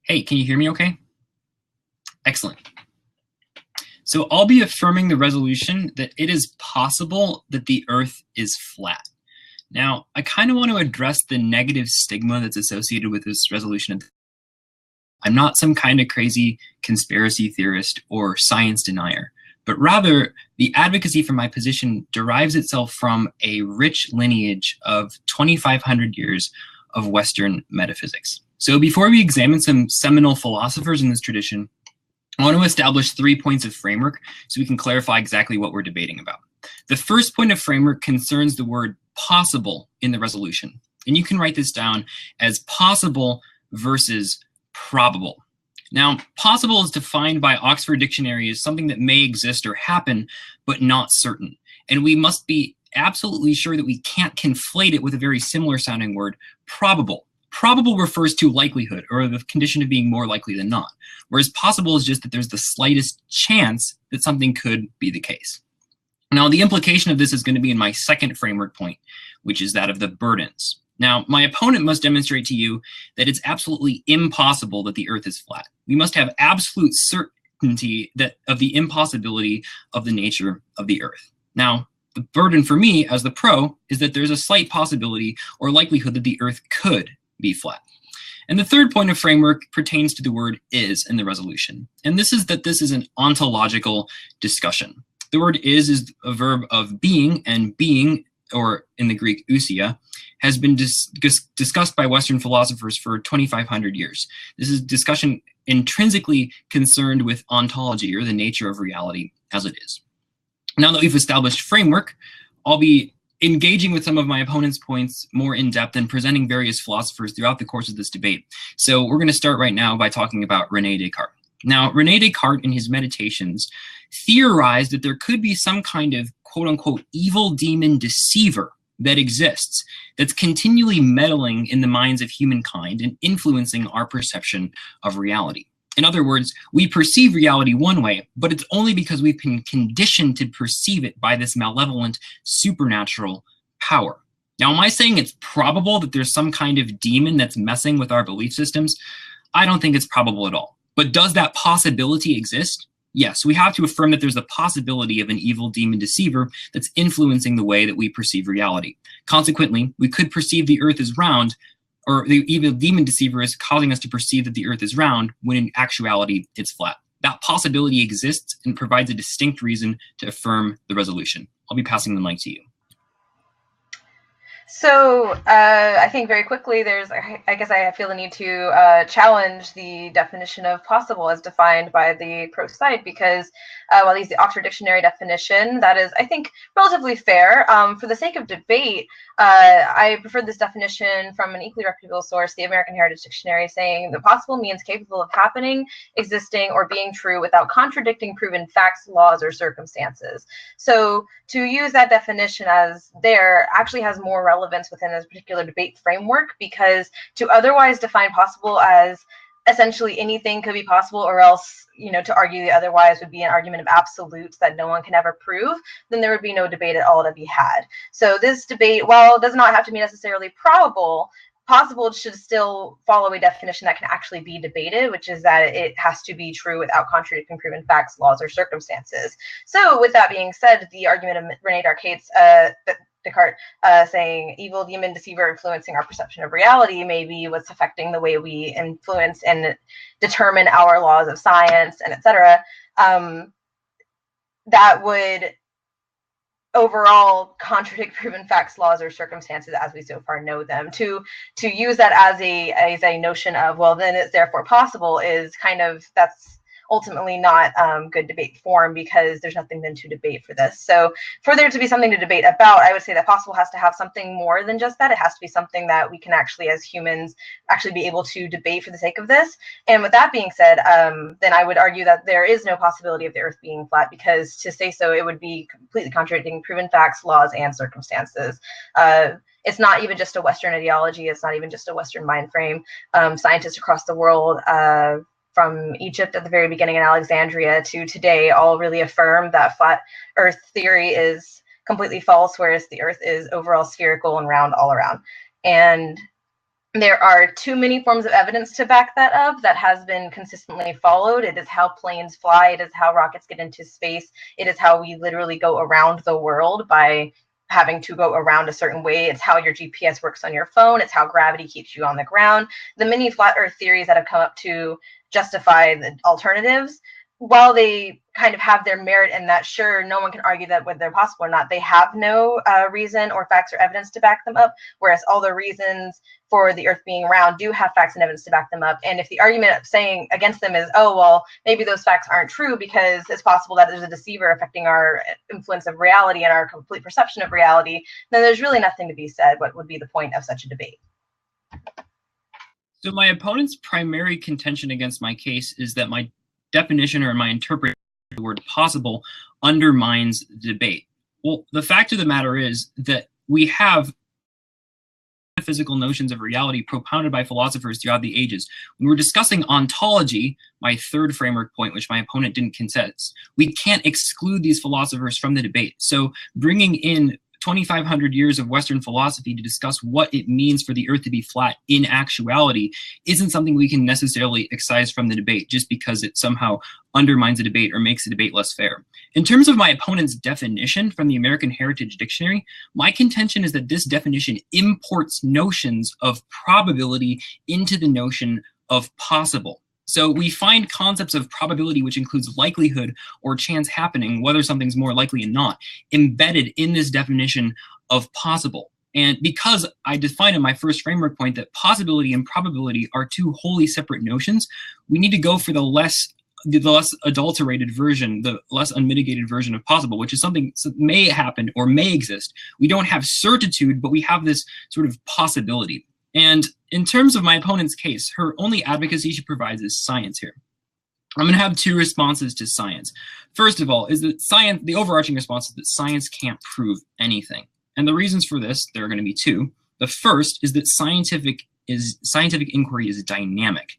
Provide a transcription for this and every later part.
Hey, can you hear me okay? Excellent. So I'll be affirming the resolution that it is possible that the Earth is flat. Now, I kind of want to address the negative stigma that's associated with this resolution. I'm not some kind of crazy conspiracy theorist or science denier, but rather the advocacy for my position derives itself from a rich lineage of 2,500 years of Western metaphysics. So before we examine some seminal philosophers in this tradition, I want to establish 3 points of framework so we can clarify exactly what we're debating about. The first point of framework concerns the word possible in the resolution. And you can write this down as possible versus probable. Now, possible is defined by Oxford Dictionary as something that may exist or happen, but not certain. And we must be absolutely sure that we can't conflate it with a very similar sounding word, probable. Probable refers to likelihood, or the condition of being more likely than not, whereas possible is just that there's the slightest chance that something could be the case. Now, the implication of this is going to be in my second framework point, which is that of the burdens. Now, my opponent must demonstrate to you that it's absolutely impossible that the Earth is flat. We must have absolute certainty of the impossibility of the nature of the Earth. Now, the burden for me as the pro is that there's a slight possibility or likelihood that the Earth could be flat. And the third point of framework pertains to the word is in the resolution. And this is that this is an ontological discussion. The word is a verb of being, and being, or in the Greek ousia, has been discussed by Western philosophers for 2,500 years. This is discussion intrinsically concerned with ontology, or the nature of reality as it is. Now that we've established framework, I'll be engaging with some of my opponent's points more in depth and presenting various philosophers throughout the course of this debate. So we're going to start right now by talking about René Descartes. Now, René Descartes in his Meditations theorized that there could be some kind of quote unquote evil demon deceiver that exists that's continually meddling in the minds of humankind and influencing our perception of reality. In other words, we perceive reality one way, but it's only because we've been conditioned to perceive it by this malevolent supernatural power. Now, am I saying it's probable that there's some kind of demon that's messing with our belief systems? I don't think it's probable at all. But does that possibility exist? Yes, we have to affirm that there's a possibility of an evil demon deceiver that's influencing the way that we perceive reality. Consequently, we could perceive the Earth as round, or the evil demon deceiver is causing us to perceive that the Earth is round when in actuality it's flat. That possibility exists and provides a distinct reason to affirm the resolution. I'll be passing the mic to you. So I think very quickly I guess I feel the need to challenge the definition of possible as defined by the pro side, because while I use the Oxford Dictionary definition, that is, I think, relatively fair. For the sake of debate, I prefer this definition from an equally reputable source, the American Heritage Dictionary, saying that possible means capable of happening, existing, or being true without contradicting proven facts, laws, or circumstances. So to use that definition as there actually has more relevance within this particular debate framework, because to otherwise define possible as essentially anything could be possible, or else, to argue the otherwise would be an argument of absolutes that no one can ever prove, then there would be no debate at all to be had. So this debate, while it does not have to be necessarily probable, possible should still follow a definition that can actually be debated, which is that it has to be true without contradicting proven facts, laws, or circumstances. So with that being said, the argument of René Descartes saying evil demon deceiver influencing our perception of reality may be what's affecting the way we influence and determine our laws of science and etc. That would overall contradict proven facts, laws, or circumstances as we so far know them. To use that as a notion of, well, then it's therefore possible, is kind of, that's ultimately not good debate form, because there's nothing then to debate for this. So for there to be something to debate about, I would say that possible has to have something more than just that. It has to be something that we can actually, as humans, actually be able to debate for the sake of this. And with that being said, then I would argue that there is no possibility of the Earth being flat, because to say so, it would be completely contradicting proven facts, laws, and circumstances. It's not even just a Western ideology. It's not even just a Western mind frame. Scientists across the world, from Egypt at the very beginning and Alexandria to today, all really affirm that flat Earth theory is completely false, whereas the Earth is overall spherical and round all around. And There are too many forms of evidence to back that up that has been consistently followed. It is how planes fly. It is how rockets get into space. It is how we literally go around the world by having to go around a certain way. It's how your GPS works on your phone. It's how gravity keeps you on the ground. The many flat earth theories that have come up to justify the alternatives, while they kind of have their merit in that, sure, no one can argue that whether they're possible or not, they have no reason or facts or evidence to back them up, whereas all the reasons for the earth being round do have facts and evidence to back them up. And if the argument saying against them is, oh, well, maybe those facts aren't true because it's possible that there's a deceiver affecting our influence of reality and our complete perception of reality, then there's really nothing to be said. What would be the point of such a debate? So my opponent's primary contention against my case is that my definition or my interpretation of the word possible undermines the debate. Well, the fact of the matter is that we have physical notions of reality propounded by philosophers throughout the ages. When we're discussing ontology, my third framework point, which my opponent didn't contest, we can't exclude these philosophers from the debate. So bringing in 2,500 years of Western philosophy to discuss what it means for the earth to be flat in actuality isn't something we can necessarily excise from the debate just because it somehow undermines the debate or makes the debate less fair. In terms of my opponent's definition from the American Heritage Dictionary, my contention is that this definition imports notions of probability into the notion of possible. So we find concepts of probability, which includes likelihood or chance happening, whether something's more likely or not, embedded in this definition of possible. And because I defined in my first framework point that possibility and probability are two wholly separate notions, we need to go for the less adulterated version, the less unmitigated version of possible, which is something that may happen or may exist. We don't have certitude, but we have this sort of possibility. And in terms of my opponent's case, her only advocacy she provides is science here. I'm going to have two responses to science. First of all, is that science, the overarching response is that science can't prove anything. And the reasons for this, there are going to be two. The first is that scientific inquiry is dynamic.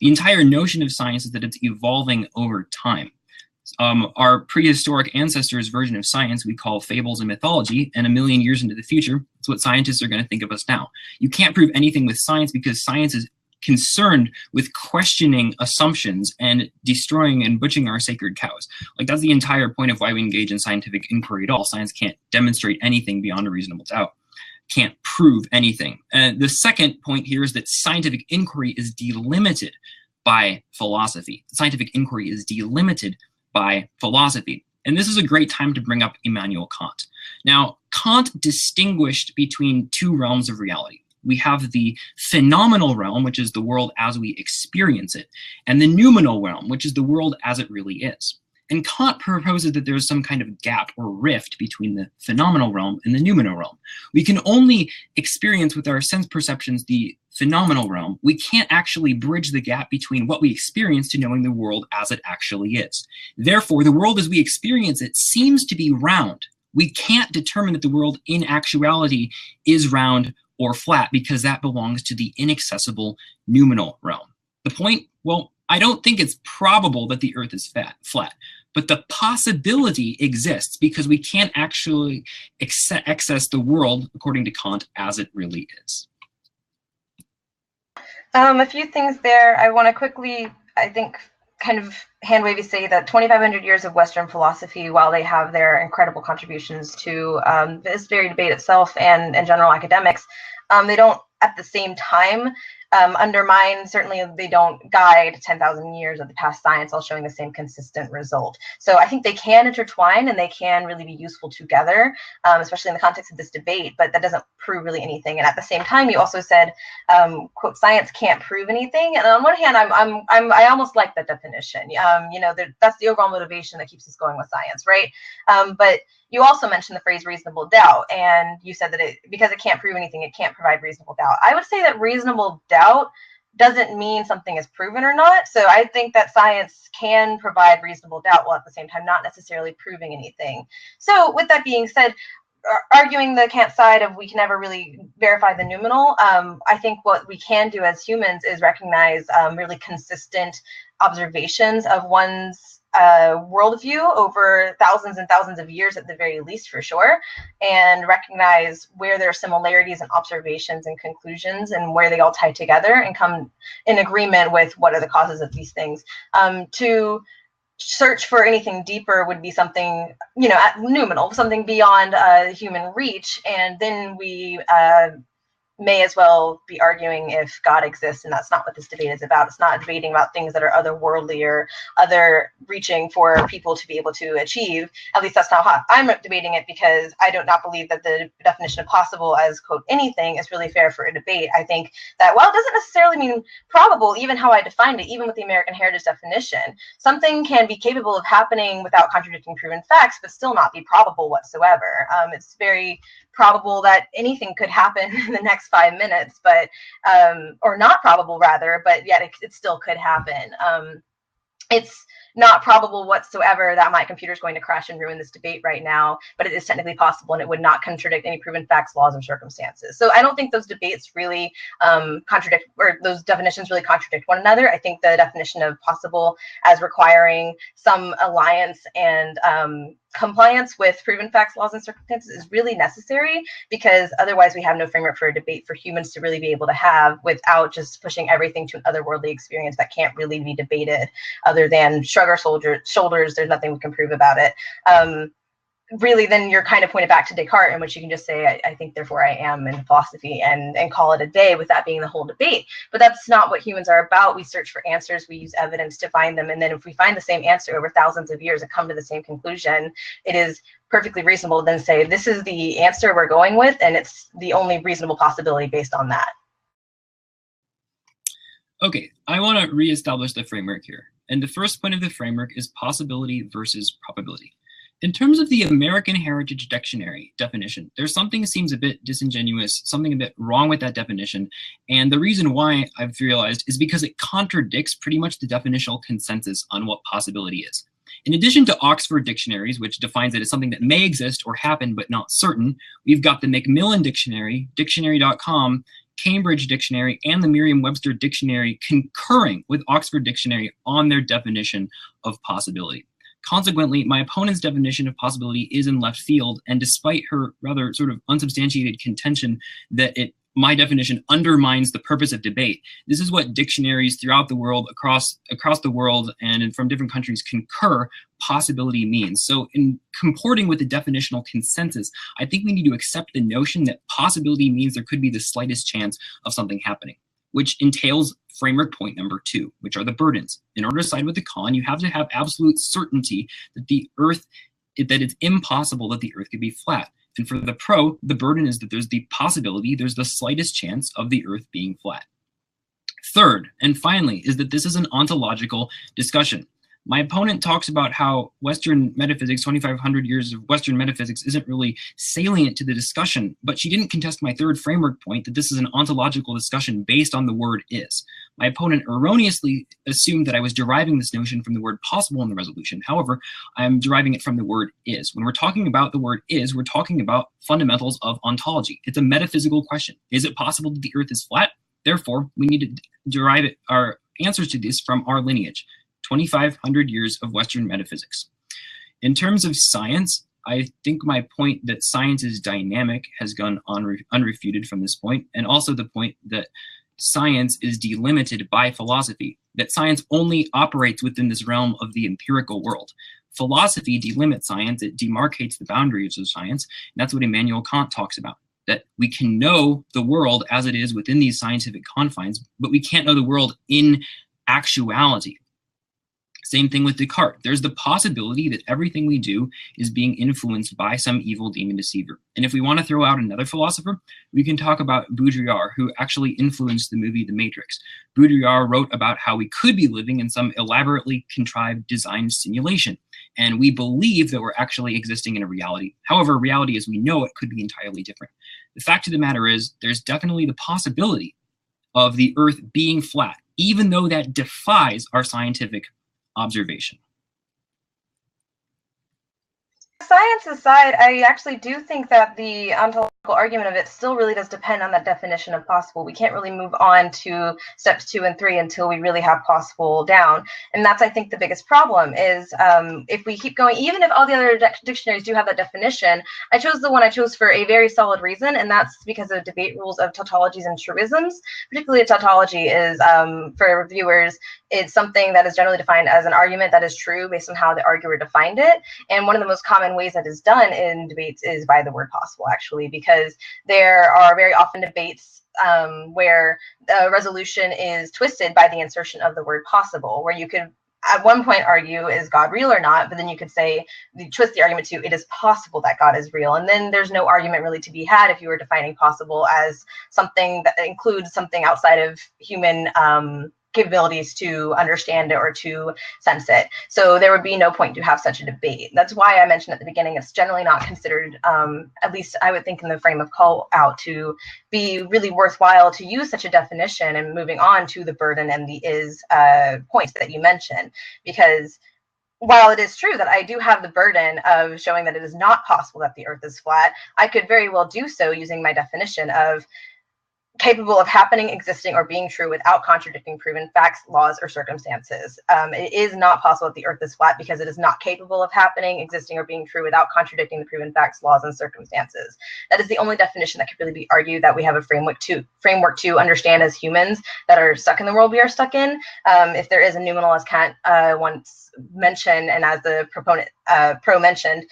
The entire notion of science is that it's evolving over time. Our prehistoric ancestors' version of science we call fables and mythology, and a million years into the future, it's what scientists are going to think of us now. You can't prove anything with science because science is concerned with questioning assumptions and destroying and butchering our sacred cows. Like, that's the entire point of why we engage in scientific inquiry at all. Science can't demonstrate anything beyond a reasonable doubt. Can't prove anything. And the second point here is that scientific inquiry is delimited by philosophy. Scientific inquiry is delimited by philosophy. And this is a great time to bring up Immanuel Kant. Now, Kant distinguished between two realms of reality. We have the phenomenal realm, which is the world as we experience it, and the noumenal realm, which is the world as it really is. And Kant proposes that there's some kind of gap or rift between the phenomenal realm and the noumenal realm. We can only experience with our sense perceptions the phenomenal realm. We can't actually bridge the gap between what we experience to knowing the world as it actually is. Therefore, the world as we experience it seems to be round. We can't determine that the world in actuality is round or flat because that belongs to the inaccessible noumenal realm. The point, well, I don't think it's probable that the earth is flat, but the possibility exists because we can't actually access the world, according to Kant, as it really is. A few things there. I want to quickly, I think, kind of hand-wavy say that 2,500 years of Western philosophy, while they have their incredible contributions to this very debate itself and general academics, they don't, at the same time, undermine, certainly they don't guide 10,000 years of the past science, all showing the same consistent result. So I think they can intertwine and they can really be useful together, especially in the context of this debate, but that doesn't prove really anything. And at the same time, you also said, quote, science can't prove anything. And on one hand, I almost like that definition. You know, that's the overall motivation that keeps us going with science, right? But you also mentioned the phrase reasonable doubt, and you said that because it can't prove anything, it can't provide reasonable doubt. I would say that reasonable doubt doesn't mean something is proven or not. So I think that science can provide reasonable doubt while at the same time not necessarily proving anything. So with that being said, arguing the Kant side of we can never really verify the noumenal, I think what we can do as humans is recognize really consistent observations of one's worldview over thousands and thousands of years at the very least, for sure, and recognize where there are similarities and observations and conclusions and where they all tie together and come in agreement with what are the causes of these things. To search for anything deeper would be something, numinal, something beyond human reach, and then we may as well be arguing if God exists, and that's not what this debate is about. It's not debating about things that are otherworldly or other reaching for people to be able to achieve. At least that's not how I'm debating it, because I do not believe that the definition of possible as, quote, anything is really fair for a debate. I think that while it doesn't necessarily mean probable, even how I defined it, even with the American Heritage definition, something can be capable of happening without contradicting proven facts, but still not be probable whatsoever. It's very probable that anything could happen in the next 5 minutes, but or not probable rather, but yet it still could happen. It's not probable whatsoever that my computer is going to crash and ruin this debate right now, but it is technically possible, and it would not contradict any proven facts, laws, or circumstances. So I don't think those debates really contradict, or those definitions really contradict one another. I think the definition of possible as requiring some alliance and compliance with proven facts, laws, and circumstances is really necessary, because otherwise we have no framework for a debate for humans to really be able to have without just pushing everything to an otherworldly experience that can't really be debated other than shrug our shoulders, there's nothing we can prove about it. Really, then you're kind of pointed back to Descartes, in which you can just say, I think, therefore I am, in philosophy, and call it a day, with that being the whole debate. But that's not what humans are about. We search for answers, we use evidence to find them, and then if we find the same answer over thousands of years and come to the same conclusion, it is perfectly reasonable to then say, this is the answer we're going with, and it's the only reasonable possibility based on that. Okay, I want to reestablish the framework here. And the first point of the framework is possibility versus probability. In terms of the American Heritage Dictionary definition, there's something that seems a bit disingenuous, something a bit wrong with that definition. And the reason why I've realized is because it contradicts pretty much the definitional consensus on what possibility is. In addition to Oxford dictionaries, which defines it as something that may exist or happen but not certain, we've got the Macmillan Dictionary, Dictionary.com, Cambridge Dictionary, and the Merriam-Webster Dictionary concurring with Oxford Dictionary on their definition of possibility. Consequently, my opponent's definition of possibility is in left field, and despite her rather sort of unsubstantiated contention that my definition undermines the purpose of debate, this is what dictionaries throughout the world, across the world and from different countries concur possibility means. So in comporting with the definitional consensus, I think we need to accept the notion that possibility means there could be the slightest chance of something happening, which entails framework point number 2, which are the burdens. In order to side with the con, you have to have absolute certainty that that it's impossible that the Earth could be flat. And for the pro, the burden is that there's the possibility, there's the slightest chance of the Earth being flat. Third, and finally, is that this is an ontological discussion. My opponent talks about how Western metaphysics, 2,500 years of Western metaphysics, isn't really salient to the discussion, but she didn't contest my third framework point that this is an ontological discussion based on the word is. My opponent erroneously assumed that I was deriving this notion from the word possible in the resolution. However, I'm deriving it from the word is. When we're talking about the word is, we're talking about fundamentals of ontology. It's a metaphysical question. Is it possible that the Earth is flat? Therefore, we need to derive our answers to this from our lineage. 2,500 years of Western metaphysics. In terms of science, I think my point that science is dynamic has gone unrefuted from this point, and also the point that science is delimited by philosophy, that science only operates within this realm of the empirical world. Philosophy delimits science, it demarcates the boundaries of science, and that's what Immanuel Kant talks about, that we can know the world as it is within these scientific confines, but we can't know the world in actuality. Same thing with Descartes. There's the possibility that everything we do is being influenced by some evil demon deceiver. And if we want to throw out another philosopher, we can talk about Baudrillard, who actually influenced the movie The Matrix. Baudrillard wrote about how we could be living in some elaborately contrived designed simulation. And we believe that we're actually existing in a reality. However, reality as we know it could be entirely different. The fact of the matter is, there's definitely the possibility of the Earth being flat, even though that defies our scientific observation. Science aside, I actually do think that the ontological argument of it still really does depend on that definition of possible. We can't really move on to steps 2 and 3 until we really have possible down. And that's, I think, the biggest problem is if we keep going, even if all the other dictionaries do have that definition, I chose the one I chose for a very solid reason, and that's because of debate rules of tautologies and truisms. Particularly a tautology is, for reviewers, it's something that is generally defined as an argument that is true based on how the arguer defined it. And one of the most common ways that is done in debates is by the word possible, actually, because there are very often debates where the resolution is twisted by the insertion of the word possible, where you could at one point argue, is God real or not? But then you could say, twist the argument to, it is possible that God is real. And then there's no argument really to be had if you were defining possible as something that includes something outside of human capabilities to understand it or to sense it. So there would be no point to have such a debate. That's why I mentioned at the beginning, it's generally not considered, at least I would think in the frame of call out, to be really worthwhile to use such a definition and moving on to the burden and the is points that you mentioned. Because while it is true that I do have the burden of showing that it is not possible that the earth is flat, I could very well do so using my definition of capable of happening, existing, or being true without contradicting proven facts, laws, or circumstances. It is not possible that the earth is flat because it is not capable of happening, existing, or being true without contradicting the proven facts, laws, and circumstances. That is the only definition that could really be argued that we have a framework to understand as humans that are stuck in the world we are stuck in. If there is a noumenal, as Kant once mentioned, and as the proponent pro mentioned,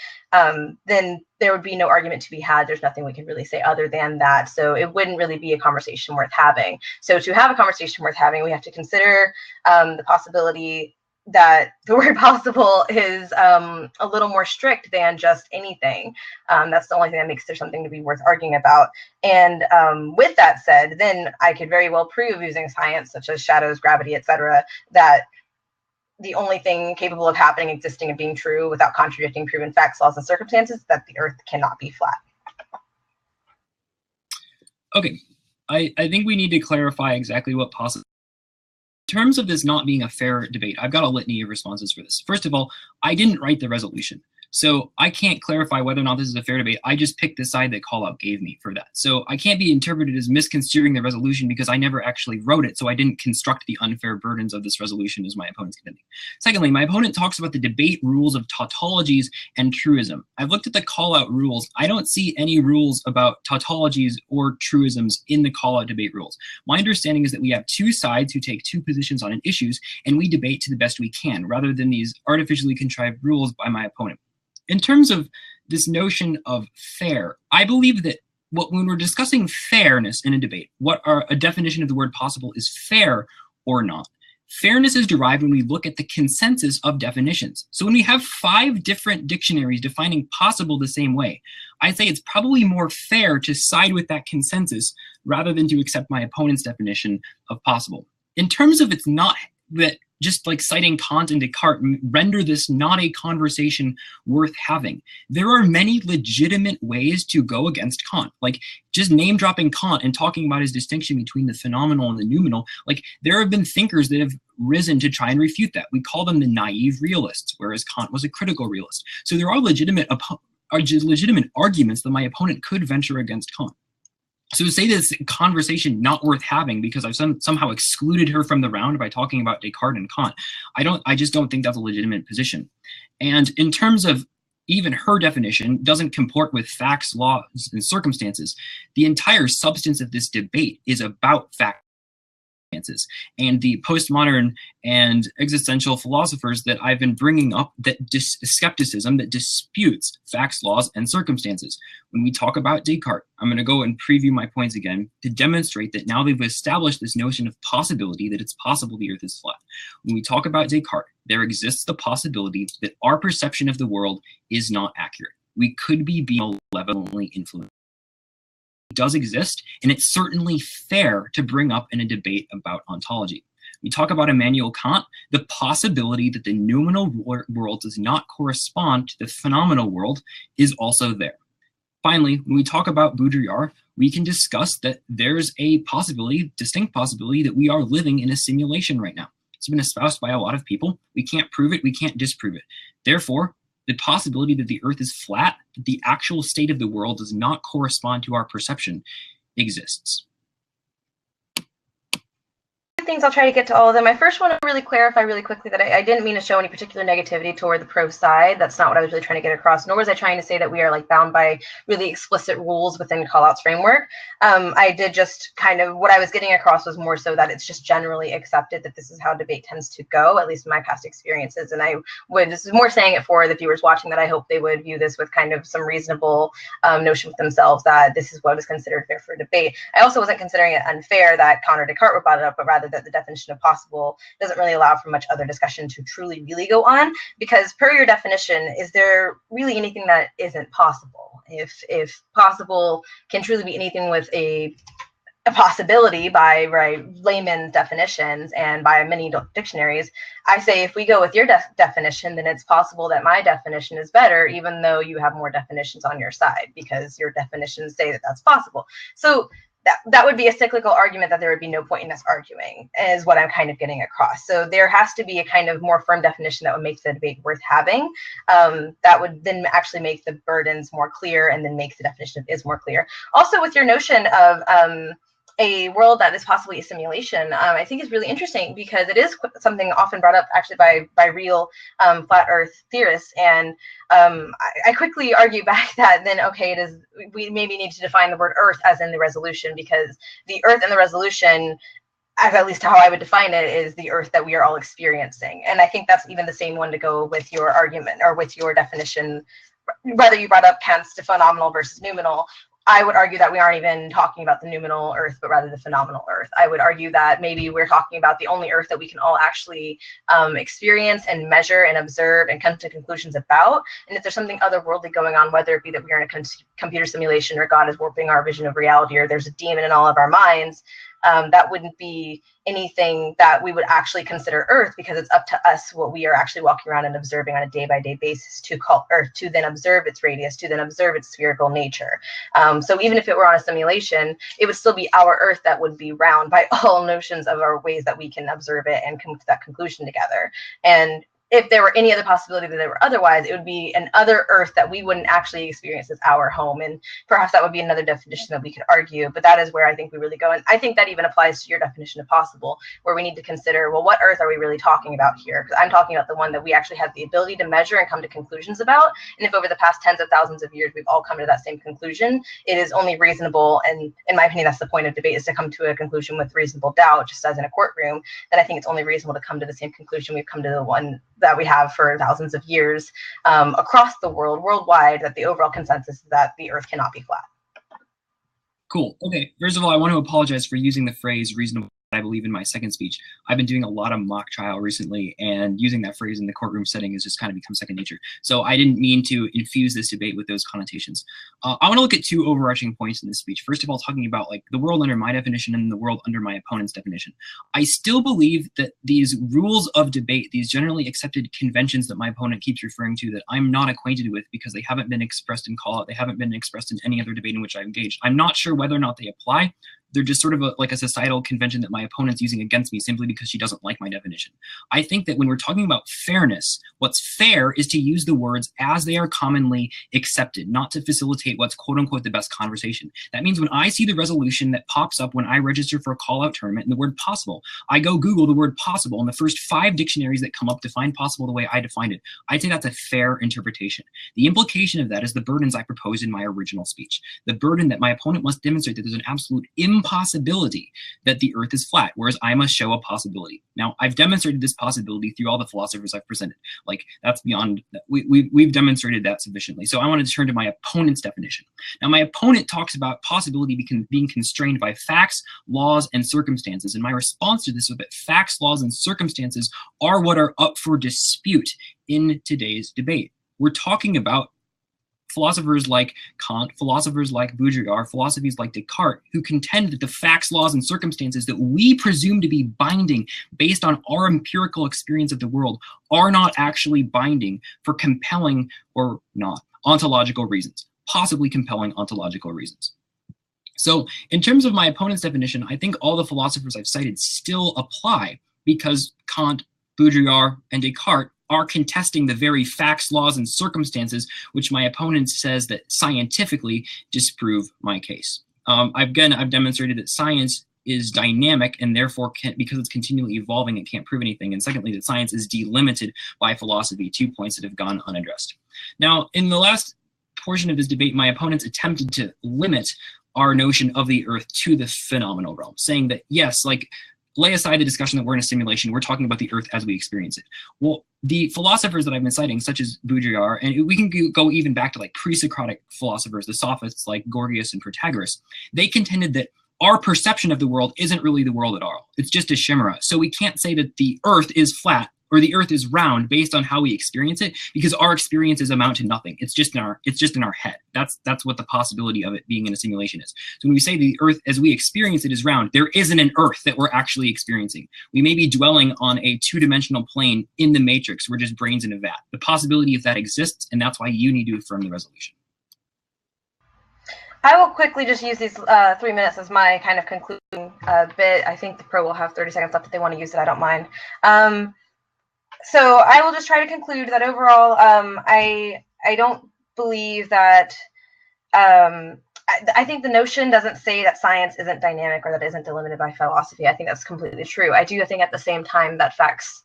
then there would be no argument to be had. There's nothing we can really say other than that. So it wouldn't really be a conversation worth having. So to have a conversation worth having, we have to consider the possibility that the word possible is a little more strict than just anything. That's the only thing that makes there something to be worth arguing about. And with that said, then I could very well prove using science such as shadows, gravity, etc., that the only thing capable of happening, existing, and being true without contradicting proven facts, laws, and circumstances, that the earth cannot be flat. Okay, I think we need to clarify exactly what possible. In terms of this not being a fair debate, I've got a litany of responses for this. First of all, I didn't write the resolution, so I can't clarify whether or not this is a fair debate. I just picked the side that QallOut gave me for that. So I can't be interpreted as misconstruing the resolution because I never actually wrote it, so I didn't construct the unfair burdens of this resolution as my opponent's contending. Secondly, my opponent talks about the debate rules of tautologies and truism. I've looked at the QallOut rules. I don't see any rules about tautologies or truisms in the QallOut debate rules. My understanding is that we have two sides who take two positions on an issues, and we debate to the best we can, rather than these artificially contrived rules by my opponent. In terms of this notion of fair, I believe that when we're discussing fairness in a debate, a definition of the word possible is fair or not. Fairness is derived when we look at the consensus of definitions. So when we have 5 different dictionaries defining possible the same way, I say it's probably more fair to side with that consensus rather than to accept my opponent's definition of possible. In terms of it's not that just like citing Kant and Descartes render this not a conversation worth having. There are many legitimate ways to go against Kant. Like just name dropping Kant and talking about his distinction between the phenomenal and the noumenal. Like there have been thinkers that have risen to try and refute that. We call them the naive realists, whereas Kant was a critical realist. So there are legitimate arguments that my opponent could venture against Kant. So to say this conversation not worth having because I've somehow excluded her from the round by talking about Descartes and Kant, I just don't think that's a legitimate position. And in terms of even her definition doesn't comport with facts, laws, and circumstances, the entire substance of this debate is about facts. And the postmodern and existential philosophers that I've been bringing up, that skepticism that disputes facts, laws, and circumstances. When we talk about Descartes, I'm going to go and preview my points again to demonstrate that now they've established this notion of possibility, that it's possible the earth is flat. When we talk about Descartes, there exists the possibility that our perception of the world is not accurate. We could be being malevolently influenced. Does exist, and it's certainly fair to bring up in a debate about ontology. We talk about Immanuel Kant, the possibility that the noumenal world does not correspond to the phenomenal world is also there. Finally, when we talk about Baudrillard, we can discuss that there's a possibility, distinct possibility, that we are living in a simulation right now. It's been espoused by a lot of people. We can't prove it, we can't disprove it. Therefore, the possibility that the Earth is flat, that the actual state of the world does not correspond to our perception, exists. Things. I'll try to get to all of them. I first want to really clarify really quickly that I didn't mean to show any particular negativity toward the pro side. That's not what I was really trying to get across, nor was I trying to say that we are like bound by really explicit rules within QallOut's framework. I did just kind of, what I was getting across was more so that it's just generally accepted that this is how debate tends to go, at least in my past experiences. And I would, this is more saying it for the viewers watching, that I hope they would view this with kind of some reasonable notion with themselves that this is what is considered fair for debate. I also wasn't considering it unfair that Connor Descartes would brought it up, but rather that the definition of possible doesn't really allow for much other discussion to truly really go on, because per your definition, is there really anything that isn't possible? If possible can truly be anything with a possibility by layman's definitions and by many dictionaries, I say if we go with your definition, then it's possible that my definition is better, even though you have more definitions on your side, because your definitions say that that's possible. So that would be a cyclical argument that there would be no point in us arguing, is what I'm kind of getting across. So there has to be a kind of more firm definition that would make the debate worth having. That would then actually make the burdens more clear and then make the definition of is more clear. Also, with your notion of a world that is possibly a simulation, I think is really interesting, because it is something often brought up actually by real flat Earth theorists. And I quickly argue back that then, okay, it is, we maybe need to define the word Earth as in the resolution, because the Earth in the resolution, at least how I would define it, is the Earth that we are all experiencing. And I think that's even the same one to go with your argument or with your definition, whether you brought up Kant's phenomenal versus noumenal. I would argue that we aren't even talking about the noumenal Earth, but rather the phenomenal Earth. I would argue that maybe we're talking about the only Earth that we can all actually experience and measure and observe and come to conclusions about. And if there's something otherworldly going on, whether it be that we're in a computer simulation, or God is warping our vision of reality, or there's a demon in all of our minds, that wouldn't be anything that we would actually consider Earth, because it's up to us what we are actually walking around and observing on a day-by-day basis to call Earth, to then observe its radius, to then observe its spherical nature. So even if it were on a simulation, it would still be our Earth that would be round by all notions of our ways that we can observe it and come to that conclusion together. And if there were any other possibility that there were otherwise, it would be an other Earth that we wouldn't actually experience as our home. And perhaps that would be another definition that we could argue, but that is where I think we really go. And I think that even applies to your definition of possible, where we need to consider, well, what Earth are we really talking about here? Because I'm talking about the one that we actually have the ability to measure and come to conclusions about. And if over the past tens of thousands of years, we've all come to that same conclusion, it is only reasonable, and in my opinion, that's the point of debate, is to come to a conclusion with reasonable doubt, just as in a courtroom, then I think it's only reasonable to come to the same conclusion we've come to, the one that we have for thousands of years across the world, worldwide, that the overall consensus is that the Earth cannot be flat. Cool. Okay. First of all, I want to apologize for using the phrase reasonable, I believe, in my second speech. I've been doing a lot of mock trial recently, and using that phrase in the courtroom setting has just kind of become second nature. So I didn't mean to infuse this debate with those connotations. I want to look at two overarching points in this speech. First of all, talking about like the world under my definition and the world under my opponent's definition. I still believe that these rules of debate, these generally accepted conventions that my opponent keeps referring to, that I'm not acquainted with because they haven't been expressed in QallOut, they haven't been expressed in any other debate in which I've engaged. I'm not sure whether or not they apply. They're just sort of like a societal convention that my opponent's using against me simply because she doesn't like my definition. I think that when we're talking about fairness, what's fair is to use the words as they are commonly accepted, not to facilitate what's quote unquote the best conversation. That means when I see the resolution that pops up when I register for a QallOut tournament and the word possible, I go Google the word possible, and the first 5 dictionaries that come up define possible the way I defined it. I'd say that's a fair interpretation. The implication of that is the burdens I proposed in my original speech. The burden that my opponent must demonstrate that there's an absolute impossibility that the Earth is flat, whereas I must show a possibility. Now, I've demonstrated this possibility through all the philosophers I've presented. Like, that's beyond, we've demonstrated that sufficiently. So I wanted to turn to my opponent's definition. Now, my opponent talks about possibility being constrained by facts, laws, and circumstances. And my response to this is that facts, laws, and circumstances are what are up for dispute in today's debate. We're talking about philosophers like Kant, philosophers like Baudrillard, philosophies like Descartes, who contend that the facts, laws, and circumstances that we presume to be binding based on our empirical experience of the world are not actually binding for compelling or not ontological reasons, possibly compelling ontological reasons. So in terms of my opponent's definition, I think all the philosophers I've cited still apply because Kant, Baudrillard, and Descartes are contesting the very facts, laws, and circumstances which my opponent says that scientifically disprove my case. I've demonstrated that science is dynamic and therefore because it's continually evolving, it can't prove anything. And secondly, that science is delimited by philosophy, 2 points that have gone unaddressed. Now, in the last portion of this debate, my opponents attempted to limit our notion of the Earth to the phenomenal realm, saying that, yes, like, lay aside the discussion that we're in a simulation, we're talking about the Earth as we experience it. Well, the philosophers that I've been citing, such as Baudrillard, and we can go even back to like pre-Socratic philosophers, the sophists like Gorgias and Protagoras, they contended that our perception of the world isn't really the world at all. It's just a chimera. So we can't say that the Earth is flat or the Earth is round based on how we experience it, because our experiences amount to nothing. It's just in our head. That's what the possibility of it being in a simulation is. So when we say the Earth as we experience it is round, there isn't an Earth that we're actually experiencing. We may be dwelling on a two-dimensional plane in the matrix. We're just brains in a vat. The possibility of that exists, and that's why you need to affirm the resolution. I will quickly just use these 3 minutes as my kind of concluding bit. I think the pro will have 30 seconds left if they want to use it. I don't mind. So I will just try to conclude that overall, I don't believe that, I think the notion doesn't say that science isn't dynamic or that it isn't delimited by philosophy. I think that's completely true. I do think at the same time that facts,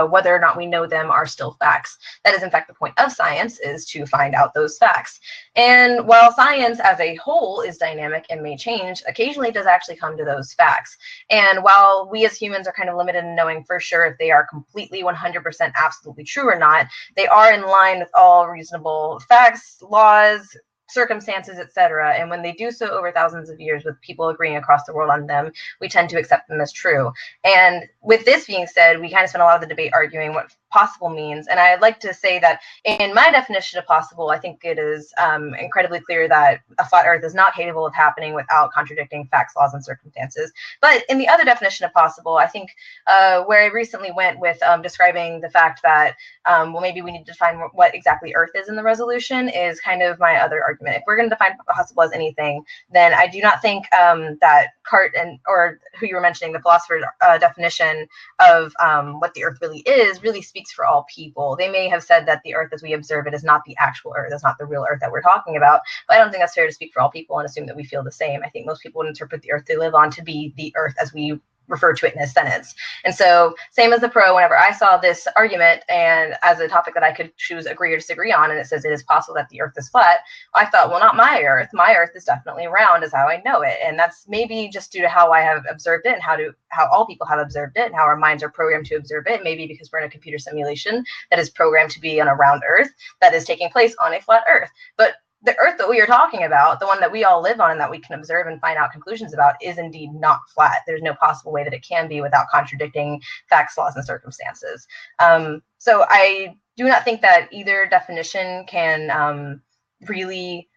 whether or not we know them, are still facts. That is in fact the point of science, is to find out those facts. And while science as a whole is dynamic and may change, occasionally it does actually come to those facts. And while we as humans are kind of limited in knowing for sure if they are completely 100% absolutely true or not, they are in line with all reasonable facts, laws, circumstances, etc. And when they do so over thousands of years with people agreeing across the world on them, we tend to accept them as true. And with this being said, we kind of spent a lot of the debate arguing what possible means. And I'd like to say that in my definition of possible, I think it is incredibly clear that a flat Earth is not capable of happening without contradicting facts, laws, and circumstances. But in the other definition of possible, I think where I recently went with describing the fact that, well, maybe we need to define what exactly Earth is in the resolution is kind of my other argument. If we're going to define possible as anything, then I do not think that Cart or who you were mentioning, the philosopher's definition of what the Earth really is, really speaks for all people. They may have said that the Earth as we observe it is not the actual Earth, it's not the real Earth that we're talking about, but I don't think that's fair to speak for all people and assume that we feel the same. I think most people would interpret the Earth they live on to be the Earth as we refer to it in a sentence. And so same as the pro, whenever I saw this argument and as a topic that I could choose agree or disagree on, and it says it is possible that the Earth is flat, I thought, well, not my Earth. My Earth is definitely round as how I know it. And that's maybe just due to how I have observed it and how all people have observed it and how our minds are programmed to observe it. Maybe because we're in a computer simulation that is programmed to be on a round Earth that is taking place on a flat Earth. But the Earth that we are talking about, the one that we all live on and that we can observe and find out conclusions about, is indeed not flat. There's no possible way that it can be without contradicting facts, laws, and circumstances. So I do not think that either definition can really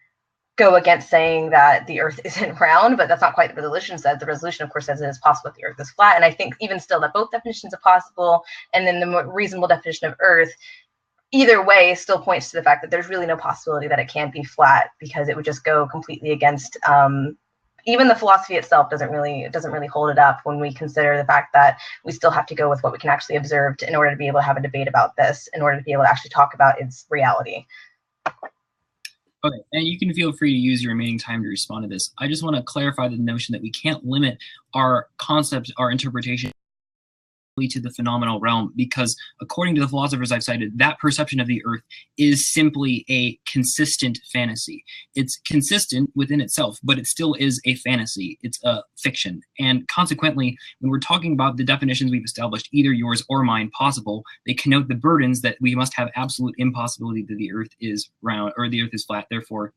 go against saying that the Earth isn't round, but that's not quite what the resolution says. The resolution, of course, says it is possible that the Earth is flat. And I think even still that both definitions of possible and then the more reasonable definition of Earth, either way still points to the fact that there's really no possibility that it can't be flat, because it would just go completely against even the philosophy itself doesn't really hold it up when we consider the fact that we still have to go with what we can actually observe in order to be able to have a debate about this, in order to be able to actually talk about its reality. Okay, and you can feel free to use your remaining time to respond to this. I just want to clarify the notion that we can't limit our concept, our interpretation to the phenomenal realm, because according to the philosophers I've cited, that perception of the Earth is simply a consistent fantasy. It's consistent within itself, but it still is a fantasy. It's a fiction. And consequently, when we're talking about the definitions we've established, either yours or mine possible, they connote the burdens that we must have absolute impossibility that the Earth is round or the Earth is flat. Therefore,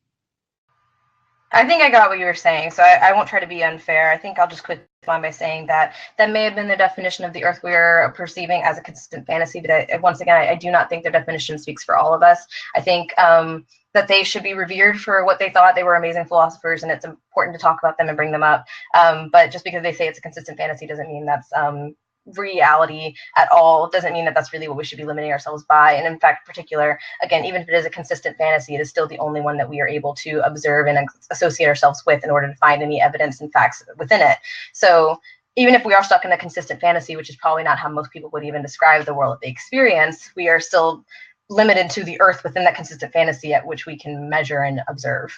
I think I got what you were saying, so I won't try to be unfair. I think I'll just quit by saying that that may have been the definition of the Earth we were perceiving as a consistent fantasy, but once again, I do not think their definition speaks for all of us. I think that they should be revered for what they thought. They were amazing philosophers, and it's important to talk about them and bring them up. But just because they say it's a consistent fantasy doesn't mean that's reality at all. It doesn't mean that that's really what we should be limiting ourselves by. And in fact, particular, again, even if it is a consistent fantasy, it is still the only one that we are able to observe and associate ourselves with in order to find any evidence and facts within it. So even if we are stuck in a consistent fantasy, which is probably not how most people would even describe the world that they experience, we are still limited to the Earth within that consistent fantasy at which we can measure and observe.